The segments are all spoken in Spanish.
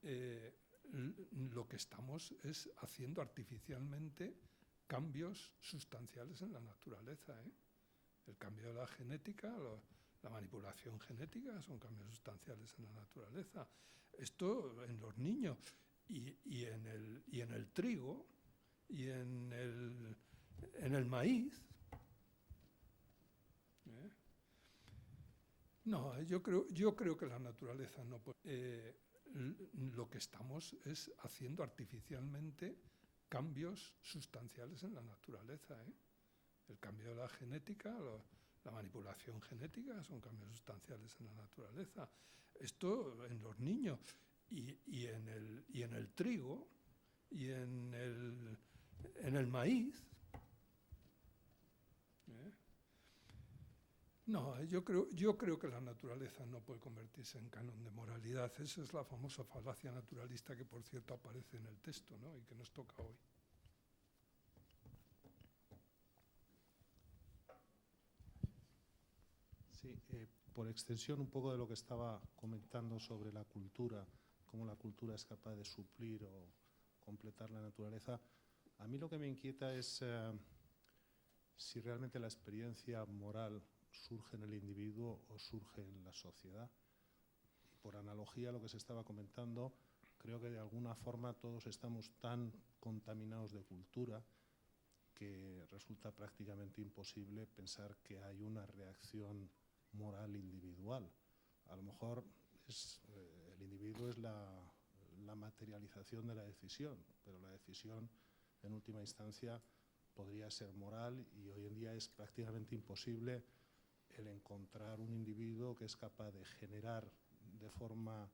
eh, lo que estamos es haciendo artificialmente cambios sustanciales en la naturaleza, ¿eh? El cambio de la genética, la manipulación genética son cambios sustanciales en la naturaleza. Esto en los niños y en el trigo y en el maíz. No, yo creo que la naturaleza no puede. Lo que estamos es haciendo artificialmente cambios sustanciales en la naturaleza, ¿eh? El cambio de la genética, la manipulación genética son cambios sustanciales en la naturaleza. Esto en los niños y en el trigo y en el maíz. No, yo creo que la naturaleza no puede convertirse en canon de moralidad. Esa es la famosa falacia naturalista que, por cierto, aparece en el texto, ¿no? Y que nos toca hoy. Sí, por extensión un poco de lo que estaba comentando sobre la cultura, cómo la cultura es capaz de suplir o completar la naturaleza, a mí lo que me inquieta es si realmente la experiencia moral surge en el individuo o surge en la sociedad. Y por analogía a lo que se estaba comentando, creo que de alguna forma todos estamos tan contaminados de cultura que resulta prácticamente imposible pensar que hay una reacción moral individual. A lo mejor el individuo es la materialización de la decisión, pero la decisión en última instancia podría ser moral y hoy en día es prácticamente imposible el encontrar un individuo que es capaz de generar de forma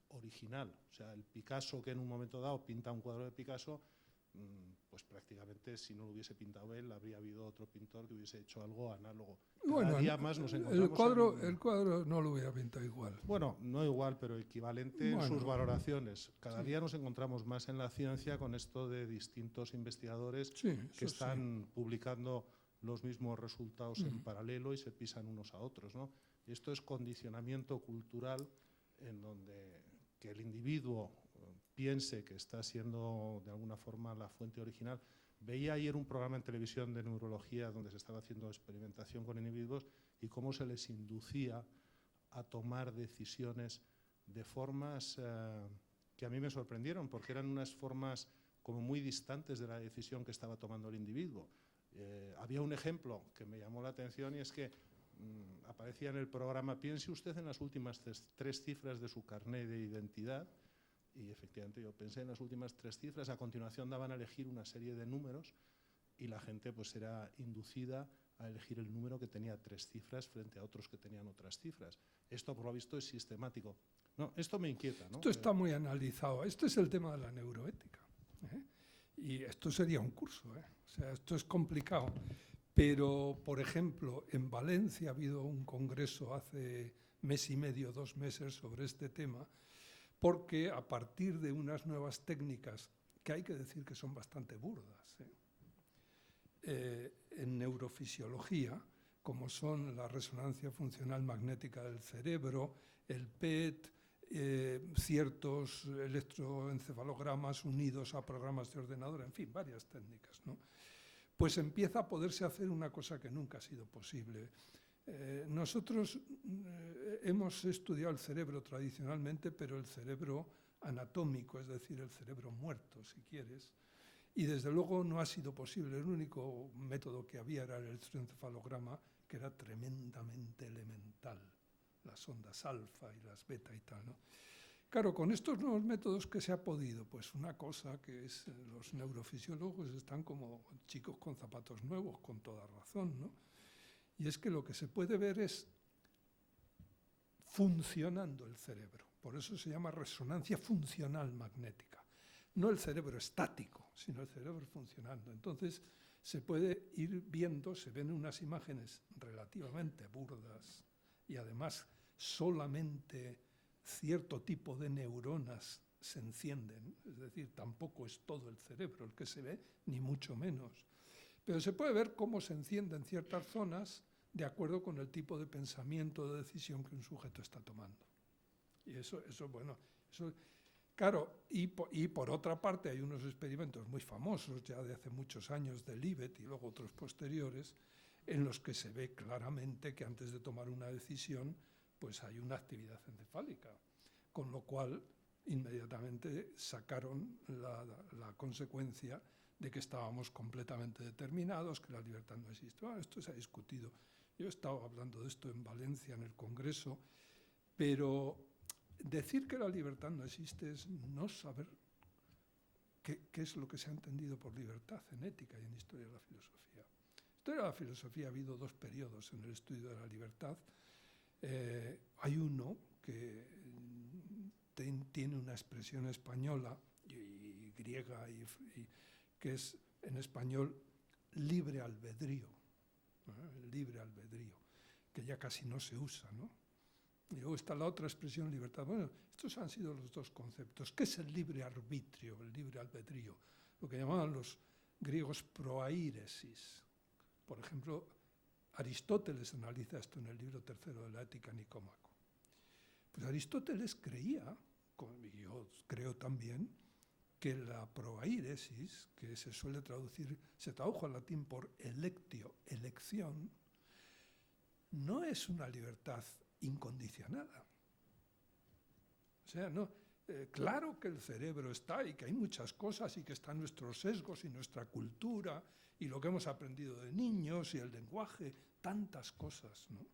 original. O sea, el Picasso que en un momento dado pinta un cuadro de Picasso, pues prácticamente si no lo hubiese pintado él, habría habido otro pintor que hubiese hecho algo análogo. Cada día más nos encontramos el cuadro no lo hubiera pintado igual. Bueno, no igual, pero equivalente en sus valoraciones. Cada día nos encontramos más en la ciencia con esto de distintos investigadores que están publicando los mismos resultados en paralelo y se pisan unos a otros, ¿no? Y esto es condicionamiento cultural en donde que el individuo piense que está siendo de alguna forma la fuente original. Veía ayer un programa en televisión de neurología donde se estaba haciendo experimentación con individuos y cómo se les inducía a tomar decisiones de formas que a mí me sorprendieron, porque eran unas formas como muy distantes de la decisión que estaba tomando el individuo. Había un ejemplo que me llamó la atención y es que aparecía en el programa: piense usted en las últimas tres cifras de su carnet de identidad. Y efectivamente yo pensé en las últimas tres cifras. A continuación daban a elegir una serie de números y la gente pues era inducida a elegir el número que tenía tres cifras frente a otros que tenían otras cifras. Esto, por lo visto, es sistemático. No, esto me inquieta, ¿no? Esto está muy analizado. Esto es el tema de la neuroética, ¿eh? Y esto sería un curso, ¿eh? O sea, esto es complicado. Pero, por ejemplo, en Valencia ha habido un congreso hace mes y medio, 2 meses, sobre este tema, porque a partir de unas nuevas técnicas, que hay que decir que son bastante burdas, en neurofisiología, como son la resonancia funcional magnética del cerebro, el PET, ciertos electroencefalogramas unidos a programas de ordenador, en fin, varias técnicas, ¿no? Pues empieza a poderse hacer una cosa que nunca ha sido posible. Nosotros hemos estudiado el cerebro tradicionalmente, pero el cerebro anatómico, es decir, el cerebro muerto, si quieres, y desde luego no ha sido posible. El único método que había era el electroencefalograma, que era tremendamente elemental, las ondas alfa y las beta y tal, ¿no? Claro, con estos nuevos métodos que se ha podido, pues una cosa que es, los neurofisiólogos están como chicos con zapatos nuevos, con toda razón, ¿no? Y es que lo que se puede ver es funcionando el cerebro. Por eso se llama resonancia funcional magnética. No el cerebro estático, sino el cerebro funcionando. Entonces se puede ir viendo, se ven unas imágenes relativamente burdas y además solamente cierto tipo de neuronas se encienden, es decir, tampoco es todo el cerebro el que se ve, ni mucho menos. Pero se puede ver cómo se encienden ciertas zonas de acuerdo con el tipo de pensamiento o de decisión que un sujeto está tomando. Y eso bueno, eso Claro, y por otra parte hay unos experimentos muy famosos ya de hace muchos años de Libet y luego otros posteriores, en los que se ve claramente que antes de tomar una decisión pues hay una actividad encefálica, con lo cual inmediatamente sacaron la consecuencia de que estábamos completamente determinados, que la libertad no existe. Bueno, esto se ha discutido. Yo he estado hablando de esto en Valencia, en el Congreso, pero decir que la libertad no existe es no saber qué es lo que se ha entendido por libertad en ética y en historia de la filosofía. En historia de la filosofía ha habido dos periodos en el estudio de la libertad. Hay uno que tiene una expresión española y griega, que es en español libre albedrío, libre albedrío, que ya casi no se usa, ¿no? Y luego está la otra expresión, libertad. Bueno, estos han sido los dos conceptos. ¿Qué es el libre arbitrio, el libre albedrío? Lo que llamaban los griegos proairesis. Por ejemplo, Aristóteles analiza esto en el libro tercero de la Ética Nicómaco. Pues Aristóteles creía, y yo creo también, que la proairesis, que se suele traducir, se tradujo al latín por electio, elección, no es una libertad incondicionada. O sea, no, claro que el cerebro está y que hay muchas cosas y que están nuestros sesgos y nuestra cultura y lo que hemos aprendido de niños y el lenguaje, tantas cosas, ¿no?,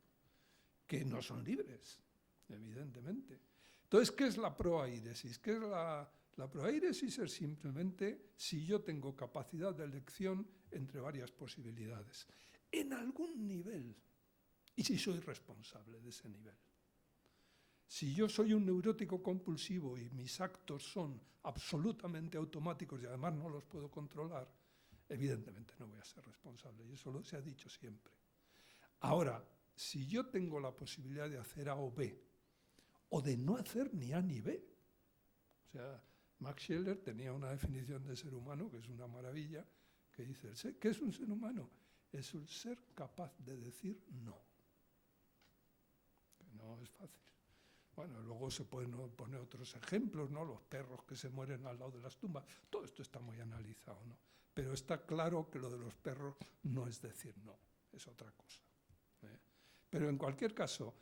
que no son libres, evidentemente. Entonces, ¿qué es la proairesis? ¿Qué es la proairesis? Es simplemente si yo tengo capacidad de elección entre varias posibilidades, en algún nivel, y si soy responsable de ese nivel. Si yo soy un neurótico compulsivo y mis actos son absolutamente automáticos y además no los puedo controlar, evidentemente no voy a ser responsable, y eso se ha dicho siempre. Ahora, si yo tengo la posibilidad de hacer A o B, o de no hacer ni A ni B, o sea, Max Scheler tenía una definición de ser humano que es una maravilla, que dice, ¿qué es un ser humano? Es un ser capaz de decir no. Que no es fácil. Bueno, luego se pueden poner otros ejemplos, ¿no? Los perros que se mueren al lado de las tumbas. Todo esto está muy analizado, ¿no? Pero está claro que lo de los perros no es decir no, es otra cosa, ¿eh? Pero en cualquier caso,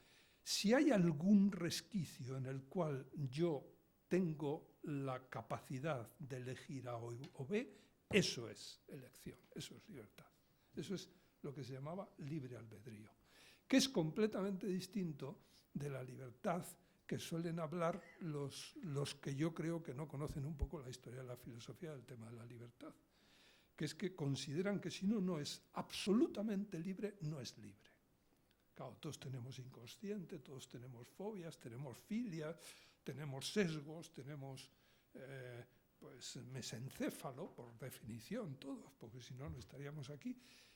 si hay algún resquicio en el cual yo tengo la capacidad de elegir A o B, eso es elección, eso es libertad. Eso es lo que se llamaba libre albedrío, que es completamente distinto de la libertad que suelen hablar los que yo creo que no conocen un poco la historia de la filosofía del tema de la libertad, que es que consideran que si uno no es absolutamente libre, no es libre. Claro, todos tenemos inconsciente, todos tenemos fobias, tenemos filias, tenemos sesgos, tenemos pues mesencéfalo, por definición, todos, porque si no, no estaríamos aquí.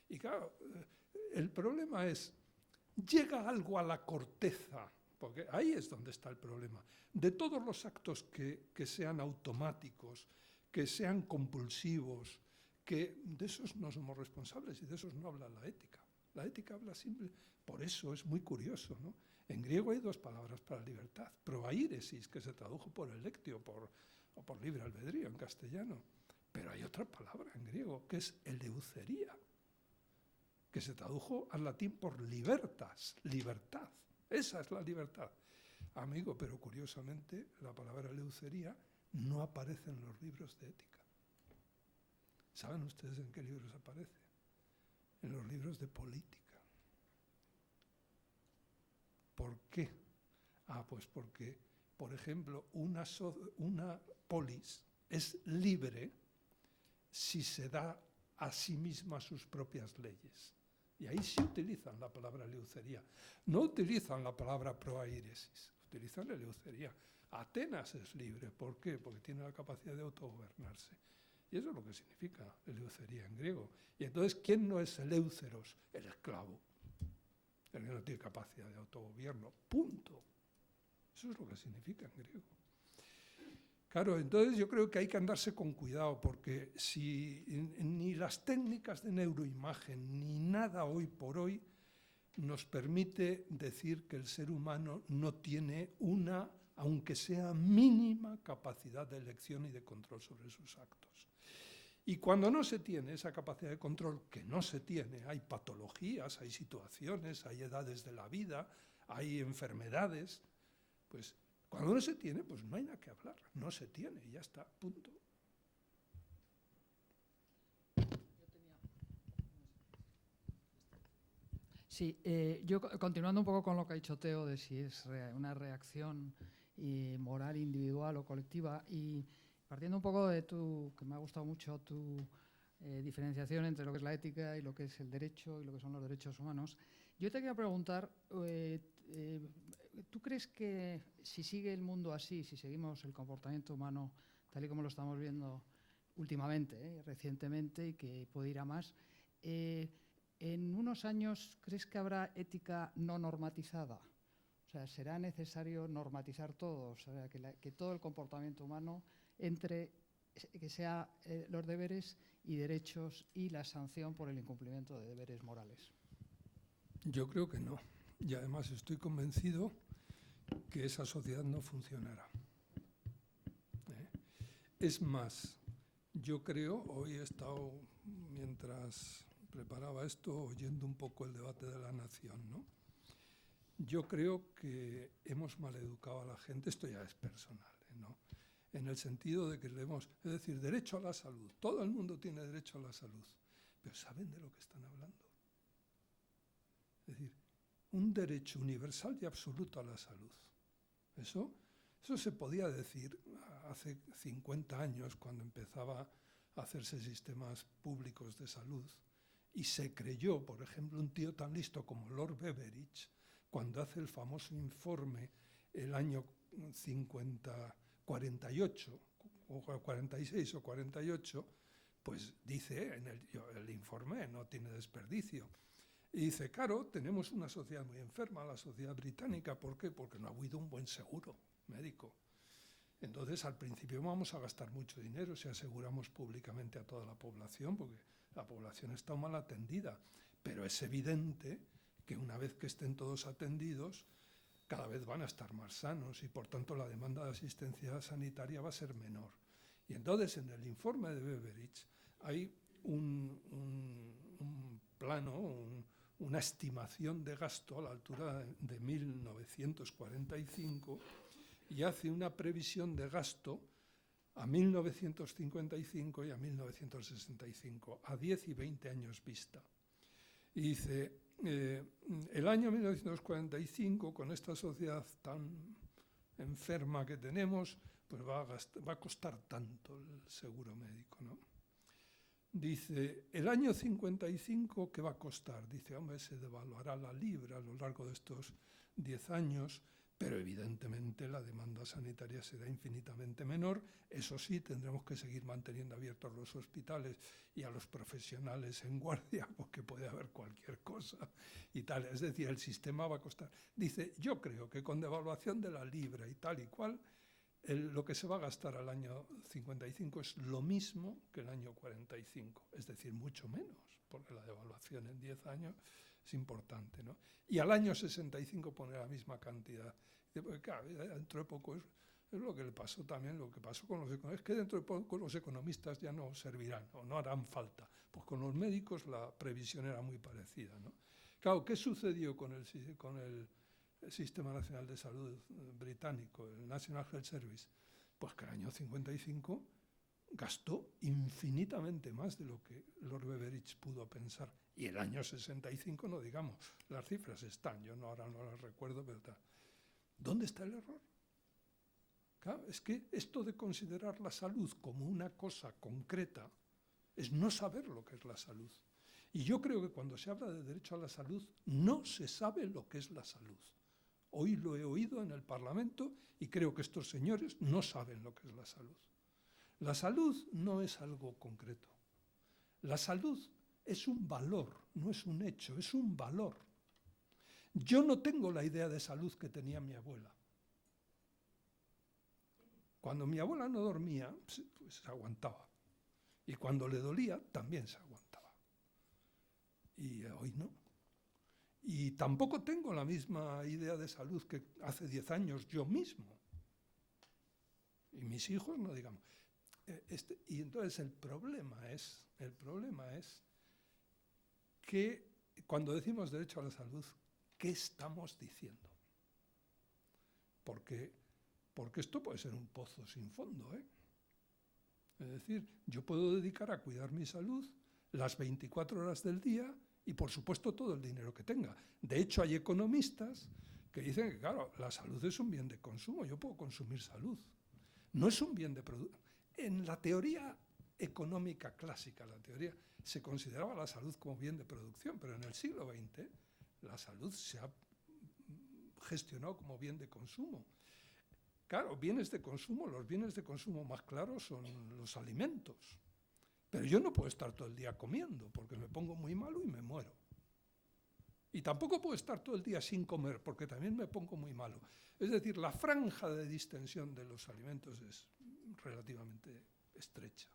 Y claro, el problema es, llega algo a la corteza, porque ahí es donde está el problema, de todos los actos que sean automáticos, que sean compulsivos, que de esos no somos responsables y de esos no habla la ética. La ética habla simple, por eso es muy curioso, ¿no? En griego hay dos palabras para libertad, proairesis, que se tradujo por electio, o por libre albedrío en castellano, pero hay otra palabra en griego, que es eleucería, que se tradujo al latín por libertas, libertad. Esa es la libertad. Amigo, pero curiosamente la palabra eleucería no aparece en los libros de ética. ¿Saben ustedes en qué libros aparece? En los libros de política. ¿Por qué? Pues porque, por ejemplo, una polis es libre si se da a sí misma sus propias leyes. Y ahí sí utilizan la palabra eleucería. No utilizan la palabra proairesis, utilizan eleucería. Atenas es libre. ¿Por qué? Porque tiene la capacidad de autogobernarse. Y eso es lo que significa eleucería en griego. Y entonces, ¿quién no es eleuceros? El esclavo. El que no tiene capacidad de autogobierno. Punto. Eso es lo que significa en griego. Claro, entonces yo creo que hay que andarse con cuidado, porque si ni las técnicas de neuroimagen ni nada hoy por hoy nos permite decir que el ser humano no tiene una aunque sea mínima, capacidad de elección y de control sobre sus actos. Y cuando no se tiene esa capacidad de control, que no se tiene, hay patologías, hay situaciones, hay edades de la vida, hay enfermedades, pues cuando no se tiene, pues no hay nada que hablar, no se tiene y ya está, punto. Sí, yo continuando un poco con lo que ha dicho Teo, de si es una reacción moral individual o colectiva, y partiendo un poco de que me ha gustado mucho tu diferenciación entre lo que es la ética y lo que es el derecho y lo que son los derechos humanos, yo te quería preguntar, ¿tú crees que si sigue el mundo así, si seguimos el comportamiento humano tal y como lo estamos viendo últimamente, recientemente, y que puede ir a más, en unos años, ¿crees que habrá ética no normatizada? O sea, ¿será necesario normatizar todo? O sea, que todo el comportamiento humano que sea los deberes y derechos y la sanción por el incumplimiento de deberes morales. Yo creo que no. Y además estoy convencido que esa sociedad no funcionará. Es más, yo creo, hoy he estado, mientras preparaba esto, oyendo un poco el debate de la nación, ¿no? Yo creo que hemos maleducado a la gente, esto ya es personal, ¿no? En el sentido de que es decir, derecho a la salud. Todo el mundo tiene derecho a la salud, pero ¿saben de lo que están hablando? Es decir, un derecho universal y absoluto a la salud. Eso se podía decir hace 50 años, cuando empezaba a hacerse sistemas públicos de salud, y se creyó, por ejemplo, un tío tan listo como Lord Beveridge, cuando hace el famoso informe el año 48, o 46 o 48, pues dice en el informe, no tiene desperdicio, y dice, claro, tenemos una sociedad muy enferma, la sociedad británica. ¿Por qué? Porque no ha habido un buen seguro médico. Entonces, al principio vamos a gastar mucho dinero si aseguramos públicamente a toda la población, porque la población está mal atendida. Pero es evidente que una vez que estén todos atendidos, cada vez van a estar más sanos y, por tanto, la demanda de asistencia sanitaria va a ser menor. Y entonces, en el informe de Beveridge hay un plano, una estimación de gasto a la altura de 1945 y hace una previsión de gasto a 1955 y a 1965, a 10 y 20 años vista. Y dice, el año 1945, con esta sociedad tan enferma que tenemos, pues va a costar tanto el seguro médico, ¿no? Dice, el año 55, ¿qué va a costar? Dice, hombre, se devaluará la libra a lo largo de estos 10 años, pero evidentemente la demanda sanitaria será infinitamente menor. Eso sí, tendremos que seguir manteniendo abiertos los hospitales y a los profesionales en guardia, porque puede haber cualquier cosa y tal. Es decir, el sistema va a costar. Dice, yo creo que con devaluación de la libra y tal y cual, lo que se va a gastar al año 55 es lo mismo que el año 45, es decir, mucho menos, porque la devaluación en 10 años es importante, ¿no? Y al año 65 pone la misma cantidad. Porque, claro, dentro de poco es lo que le pasó también, lo que pasó con los economistas, es que dentro de poco los economistas ya no servirán o no harán falta. Pues con los médicos la previsión era muy parecida, ¿no? Claro, ¿qué sucedió con el Sistema Nacional de Salud británico, el National Health Service? Pues que el año 55 gastó infinitamente más de lo que Lord Beveridge pudo pensar. Y el año 65, no digamos, las cifras están, yo ahora no las recuerdo, pero tal. ¿Dónde está el error? Claro, es que esto de considerar la salud como una cosa concreta es no saber lo que es la salud. Y yo creo que cuando se habla de derecho a la salud, no se sabe lo que es la salud. Hoy lo he oído en el Parlamento y creo que estos señores no saben lo que es la salud. La salud no es algo concreto. La salud es un valor, no es un hecho, es un valor. Yo no tengo la idea de salud que tenía mi abuela. Cuando mi abuela no dormía, pues se aguantaba. Y cuando le dolía, también se aguantaba. Y hoy no. Y tampoco tengo la misma idea de salud que hace 10 años yo mismo. mis hijos no digamos. Y entonces el problema es que cuando decimos derecho a la salud, ¿qué estamos diciendo? Porque esto puede ser un pozo sin fondo, ¿eh? Es decir, yo puedo dedicar a cuidar mi salud las 24 horas del día y, por supuesto, todo el dinero que tenga. De hecho, hay economistas que dicen que, claro, la salud es un bien de consumo, yo puedo consumir salud. No es un bien de producción. En la teoría económica clásica, se consideraba la salud como bien de producción, pero en el siglo XX la salud se ha gestionado como bien de consumo. Claro, bienes de consumo, los bienes de consumo más claros son los alimentos. Pero yo no puedo estar todo el día comiendo porque me pongo muy malo y me muero. Y tampoco puedo estar todo el día sin comer porque también me pongo muy malo. Es decir, la franja de distensión de los alimentos es relativamente estrecha.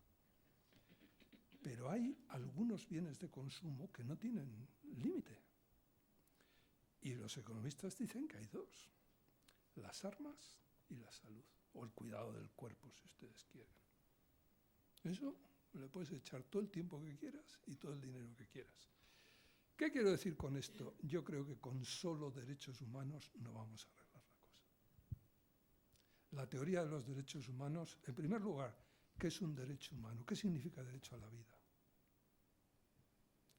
Pero hay algunos bienes de consumo que no tienen límite. Y los economistas dicen que hay dos: las armas y la salud, o el cuidado del cuerpo, si ustedes quieren. Eso le puedes echar todo el tiempo que quieras y todo el dinero que quieras. ¿Qué quiero decir con esto? Yo creo que con solo derechos humanos no vamos a arreglar la cosa. La teoría de los derechos humanos, en primer lugar, ¿qué es un derecho humano? ¿Qué significa derecho a la vida?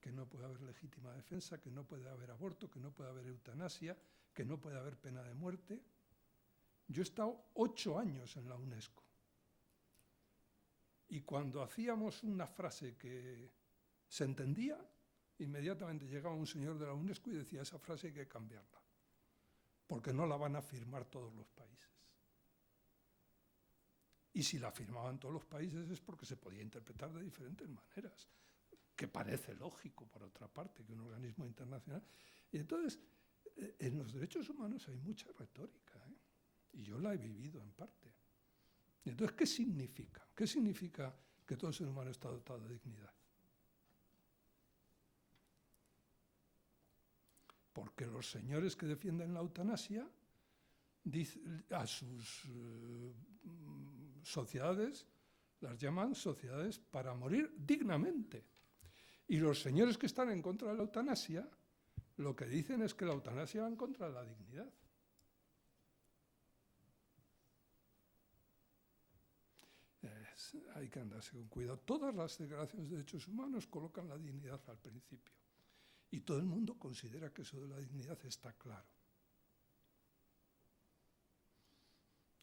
Que no puede haber legítima defensa, que no puede haber aborto, que no puede haber eutanasia, que no puede haber pena de muerte. Yo he estado 8 años en la UNESCO. Y cuando hacíamos una frase que se entendía, inmediatamente llegaba un señor de la UNESCO y decía: esa frase hay que cambiarla, porque no la van a firmar todos los países. Y si la firmaban todos los países es porque se podía interpretar de diferentes maneras, que parece lógico, por otra parte, que un organismo internacional... Y entonces, en los derechos humanos hay mucha retórica, ¿eh? Y yo la he vivido en parte. Y entonces, ¿qué significa? ¿Qué significa que todo ser humano está dotado de dignidad? Porque los señores que defienden la eutanasia a sus sociedades las llaman sociedades para morir dignamente. Y los señores que están en contra de la eutanasia lo que dicen es que la eutanasia va en contra de la dignidad. Hay que andarse con cuidado. Todas las declaraciones de derechos humanos colocan la dignidad al principio. Y todo el mundo considera que eso de la dignidad está claro.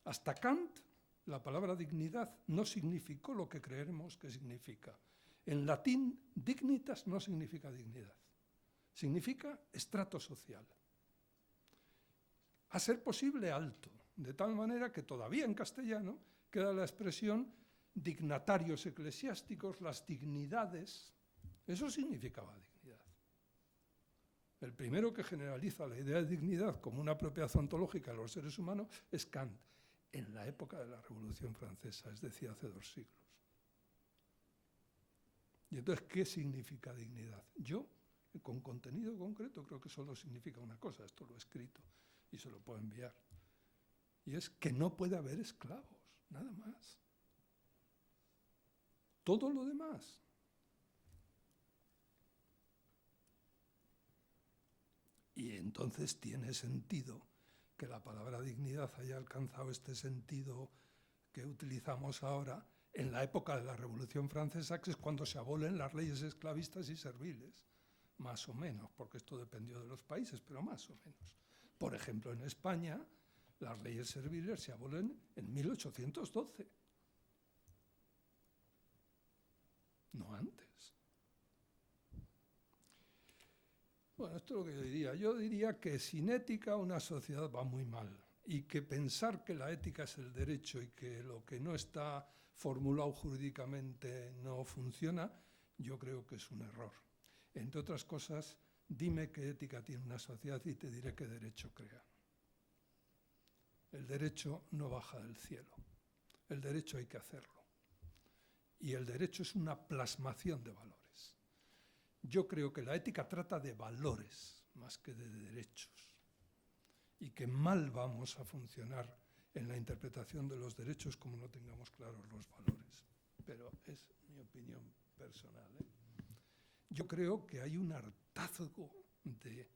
Hasta Kant, la palabra dignidad no significó lo que creemos que significa. En latín, dignitas no significa dignidad. Significa estrato social. A ser posible, alto. De tal manera que todavía en castellano queda la expresión dignatarios eclesiásticos, las dignidades. Eso significaba dignidad. El primero que generaliza la idea de dignidad como una propiedad ontológica de los seres humanos es Kant, en la época de la Revolución Francesa, es decir, hace 2 siglos. Y entonces, ¿qué significa dignidad? Yo, con contenido concreto, creo que solo significa una cosa, esto lo he escrito y se lo puedo enviar, y es que no puede haber esclavos, nada más. Todo lo demás. Y entonces tiene sentido que la palabra dignidad haya alcanzado este sentido que utilizamos ahora en la época de la Revolución Francesa, que es cuando se abolen las leyes esclavistas y serviles, más o menos, porque esto dependió de los países, pero más o menos. Por ejemplo, en España, las leyes serviles se abolen en 1812, no antes. Bueno, esto es lo que yo diría. Yo diría que sin ética una sociedad va muy mal y que pensar que la ética es el derecho y que lo que no está formulado jurídicamente no funciona, yo creo que es un error. Entre otras cosas, dime qué ética tiene una sociedad y te diré qué derecho crea. El derecho no baja del cielo. El derecho hay que hacerlo. Y el derecho es una plasmación de valores. Yo creo que la ética trata de valores más que de derechos y que mal vamos a funcionar en la interpretación de los derechos como no tengamos claros los valores. Pero es mi opinión personal, ¿eh? Yo creo que hay un hartazgo de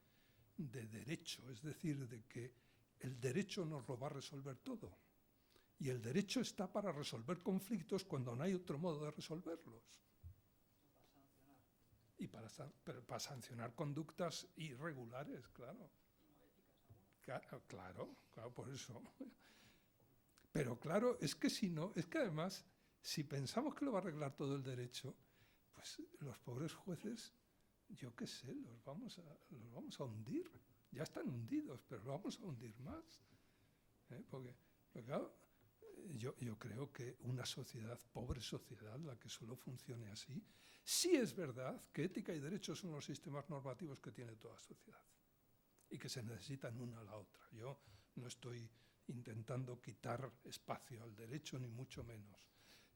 derecho, es decir, de que el derecho nos lo va a resolver todo. Y el derecho está para resolver conflictos cuando no hay otro modo de resolverlos. Y para sancionar conductas irregulares, claro. Claro, por eso. Pero claro, es que si no, es que además, si pensamos que lo va a arreglar todo el derecho, pues los pobres jueces, yo qué sé, los vamos a hundir. Ya están hundidos, pero los vamos a hundir más. Porque claro, yo creo que una sociedad, pobre sociedad, la que solo funcione así, sí es verdad que ética y derecho son los sistemas normativos que tiene toda sociedad y que se necesitan una a la otra. Yo no estoy intentando quitar espacio al derecho, ni mucho menos,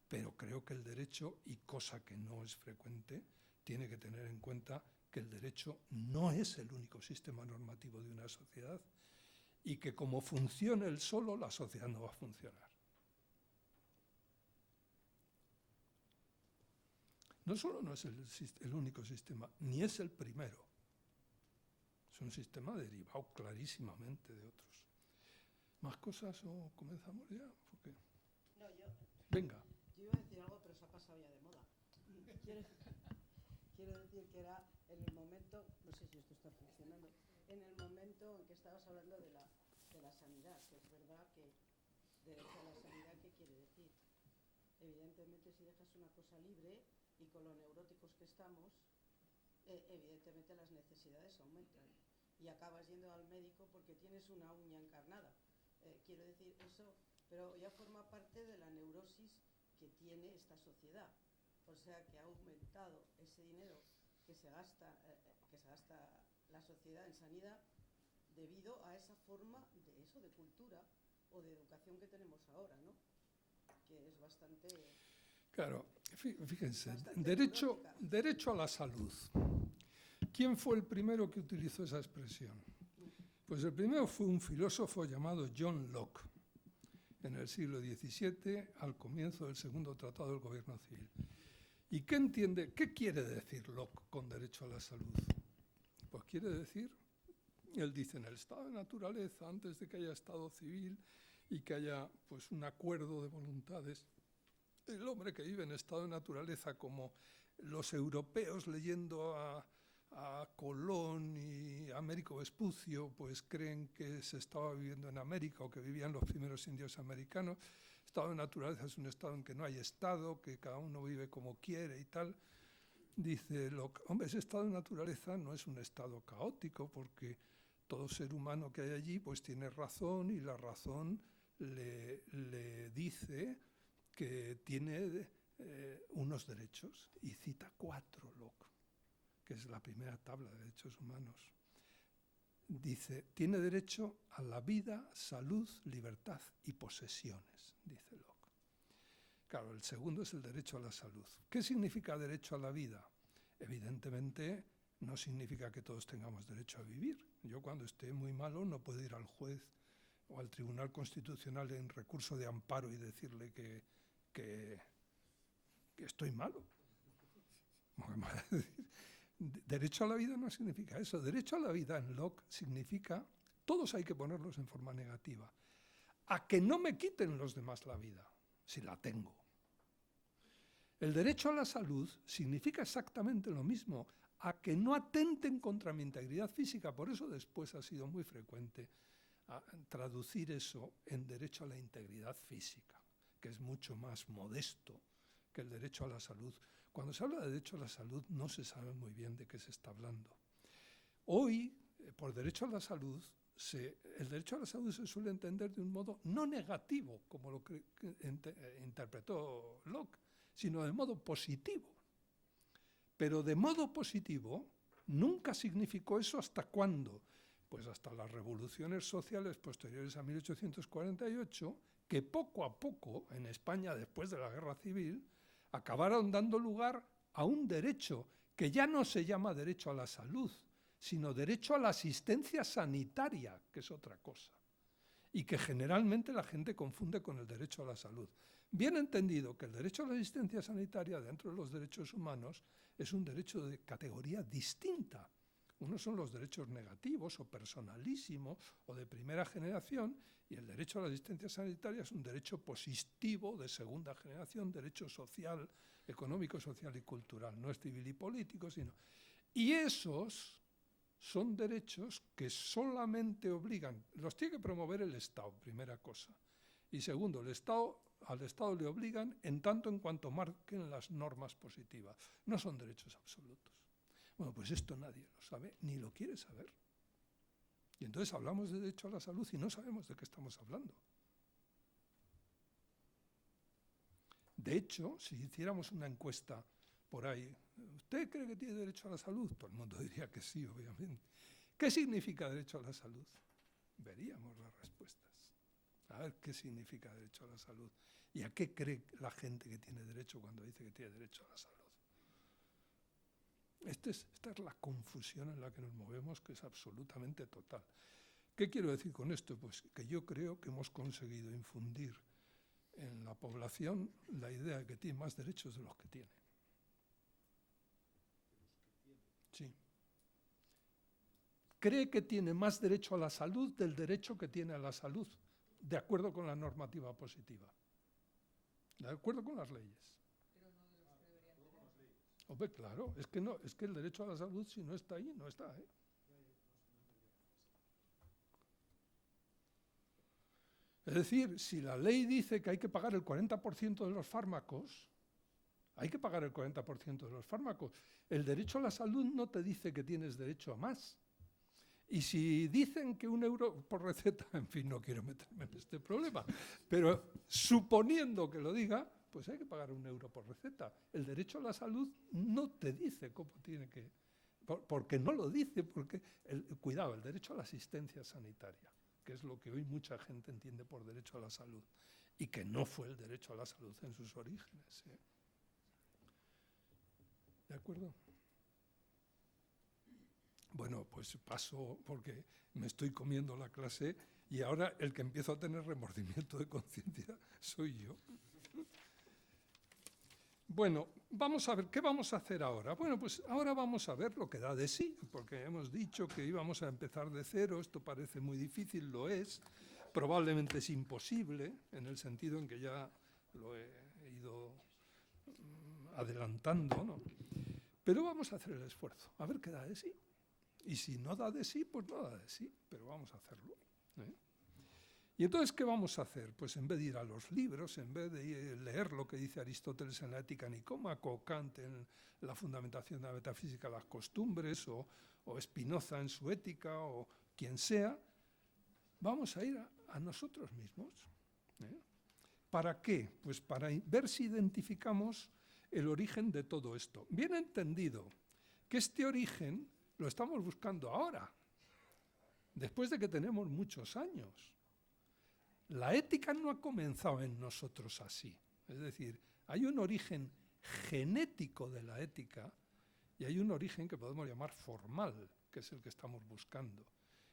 pero creo que el derecho, y cosa que no es frecuente, tiene que tener en cuenta que el derecho no es el único sistema normativo de una sociedad y que como funcione él solo, la sociedad no va a funcionar. No solo no es el único sistema, ni es el primero. Es un sistema derivado clarísimamente de otros. ¿Más cosas o comenzamos ya? Porque... No, Venga. Yo iba a decir algo, pero se ha pasado ya de moda. Quiero decir que era en el momento, no sé si esto está funcionando, en el momento en que estabas hablando de la sanidad, que es verdad que derecho a la sanidad, ¿qué quiere decir? Evidentemente, si dejas una cosa libre y con lo neuróticos que estamos, evidentemente las necesidades aumentan y acabas yendo al médico porque tienes una uña encarnada. Quiero decir eso, pero ya forma parte de la neurosis que tiene esta sociedad. O sea que ha aumentado ese dinero que se gasta la sociedad en sanidad debido a esa forma de cultura o de educación que tenemos ahora, ¿no? Que es bastante... Claro, fíjense, bastante derecho a la salud. ¿Quién fue el primero que utilizó esa expresión? Pues el primero fue un filósofo llamado John Locke, en el siglo XVII, al comienzo del segundo tratado del gobierno civil. ¿Y qué quiere decir Locke con derecho a la salud? Pues quiere decir, él dice, en el estado de naturaleza, antes de que haya estado civil y que haya pues, un acuerdo de voluntades, el hombre que vive en estado de naturaleza, como los europeos leyendo a Colón y a Américo Vespucio, pues creen que se estaba viviendo en América o que vivían los primeros indios americanos. Estado de naturaleza es un estado en que no hay estado, que cada uno vive como quiere y tal. Dice Locke, hombre, ese estado de naturaleza no es un estado caótico, porque todo ser humano que hay allí pues tiene razón y la razón le dice que tiene unos derechos. Y cita 4 Locke, que es la primera tabla de derechos humanos. Dice, tiene derecho a la vida, salud, libertad y posesiones, dice Locke. Claro, el segundo es el derecho a la salud. ¿Qué significa derecho a la vida? Evidentemente no significa que todos tengamos derecho a vivir. Yo cuando esté muy malo no puedo ir al juez o al Tribunal Constitucional en recurso de amparo y decirle que estoy malo. Derecho a la vida no significa eso. Derecho a la vida en Locke significa, todos hay que ponerlos en forma negativa, a que no me quiten los demás la vida, si la tengo. El derecho a la salud significa exactamente lo mismo, a que no atenten contra mi integridad física. Por eso después ha sido muy frecuente traducir eso en derecho a la integridad física, que es mucho más modesto que el derecho a la salud. Cuando se habla de derecho a la salud no se sabe muy bien de qué se está hablando. Hoy, por derecho a la salud, el derecho a la salud se suele entender de un modo no negativo, como lo interpretó Locke, sino de modo positivo. Pero de modo positivo nunca significó eso ¿hasta cuándo? Pues hasta las revoluciones sociales posteriores a 1848, que poco a poco, en España después de la Guerra Civil, acabaron dando lugar a un derecho que ya no se llama derecho a la salud, sino derecho a la asistencia sanitaria, que es otra cosa. y que generalmente la gente confunde con el derecho a la salud. Bien entendido que el derecho a la asistencia sanitaria dentro de los derechos humanos es un derecho de categoría distinta. Unos son los derechos negativos o personalísimos o de primera generación, y el derecho a la asistencia sanitaria es un derecho positivo de segunda generación, derecho social, económico, social y cultural, no es civil y político, sino... Y esos son derechos que solamente obligan, los tiene que promover el Estado, primera cosa. Y segundo, al Estado le obligan en tanto en cuanto marquen las normas positivas. No son derechos absolutos. Bueno, pues esto nadie lo sabe, ni lo quiere saber. Y entonces hablamos de derecho a la salud y no sabemos de qué estamos hablando. De hecho, si hiciéramos una encuesta por ahí, ¿usted cree que tiene derecho a la salud? Todo el mundo diría que sí, obviamente. ¿Qué significa derecho a la salud? Veríamos las respuestas. A ver qué significa derecho a la salud. ¿Y a qué cree la gente que tiene derecho cuando dice que tiene derecho a la salud? Esta es la confusión en la que nos movemos, que es absolutamente total. ¿Qué quiero decir con esto? Pues que yo creo que hemos conseguido infundir en la población la idea de que tiene más derechos de los que tiene. Sí. Cree que tiene más derecho a la salud del derecho que tiene a la salud, de acuerdo con la normativa positiva, de acuerdo con las leyes. Pero no de los que deberían tener. Hombre, claro, es que el derecho a la salud, si no está ahí, no está, ¿eh? Es decir, si la ley dice que hay que pagar el 40% de los fármacos, hay que pagar el 40% de los fármacos. El derecho a la salud no te dice que tienes derecho a más. Y si dicen que €1 por receta, en fin, no quiero meterme en este problema, pero suponiendo que lo diga, pues hay que pagar €1 por receta. El derecho a la salud no te dice cómo tiene que... Porque no lo dice, porque... Cuidado, el derecho a la asistencia sanitaria, que es lo que hoy mucha gente entiende por derecho a la salud, y que no fue el derecho a la salud en sus orígenes, ¿eh? ¿De acuerdo? Bueno, pues paso porque me estoy comiendo la clase y ahora el que empiezo a tener remordimiento de conciencia soy yo. Bueno, vamos a ver, ¿qué vamos a hacer ahora? Bueno, pues ahora vamos a ver lo que da de sí, porque hemos dicho que íbamos a empezar de cero, esto parece muy difícil, lo es, probablemente es imposible, en el sentido en que ya lo he ido adelantando, ¿no? Pero vamos a hacer el esfuerzo, a ver qué da de sí. Y si no da de sí, pues no da de sí, pero vamos a hacerlo, ¿eh? Y entonces, ¿qué vamos a hacer? Pues en vez de ir a los libros, en vez de leer lo que dice Aristóteles en la Ética Nicómaco, o Kant en la fundamentación de la metafísica de las costumbres, o Spinoza en su Ética, o quien sea, vamos a ir a nosotros mismos, ¿eh? ¿Para qué? Pues para ver si identificamos el origen de todo esto. Bien entendido que este origen lo estamos buscando ahora, después de que tenemos muchos años. La ética no ha comenzado en nosotros así. Es decir, hay un origen genético de la ética y hay un origen que podemos llamar formal, que es el que estamos buscando.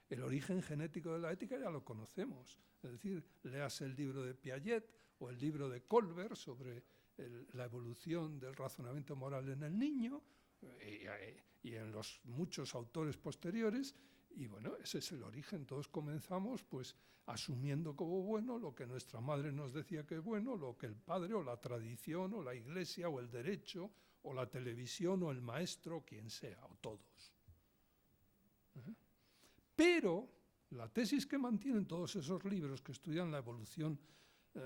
El origen genético de la ética ya lo conocemos. Es decir, leas el libro de Piaget o el libro de Colbert sobre la evolución del razonamiento moral en el niño, y en los muchos autores posteriores, y bueno, ese es el origen. Todos comenzamos pues asumiendo como bueno lo que nuestra madre nos decía que es bueno, lo que el padre o la tradición o la iglesia o el derecho o la televisión o el maestro, quien sea, o todos. Pero la tesis que mantienen todos esos libros que estudian la evolución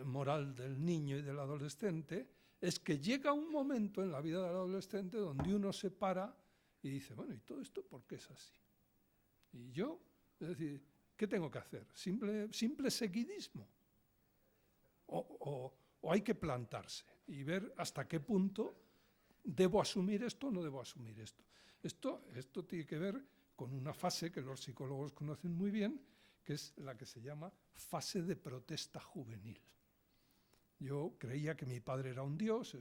moral del niño y del adolescente es que llega un momento en la vida del adolescente donde uno se para y dice, bueno, ¿y todo esto por qué es así? Y yo, es decir, ¿qué tengo que hacer? ¿Simple seguidismo? ¿O hay que plantarse y ver hasta qué punto debo asumir esto o no debo asumir esto? Esto tiene que ver con una fase que los psicólogos conocen muy bien, que es la que se llama fase de protesta juvenil. Yo creía que mi padre era un dios,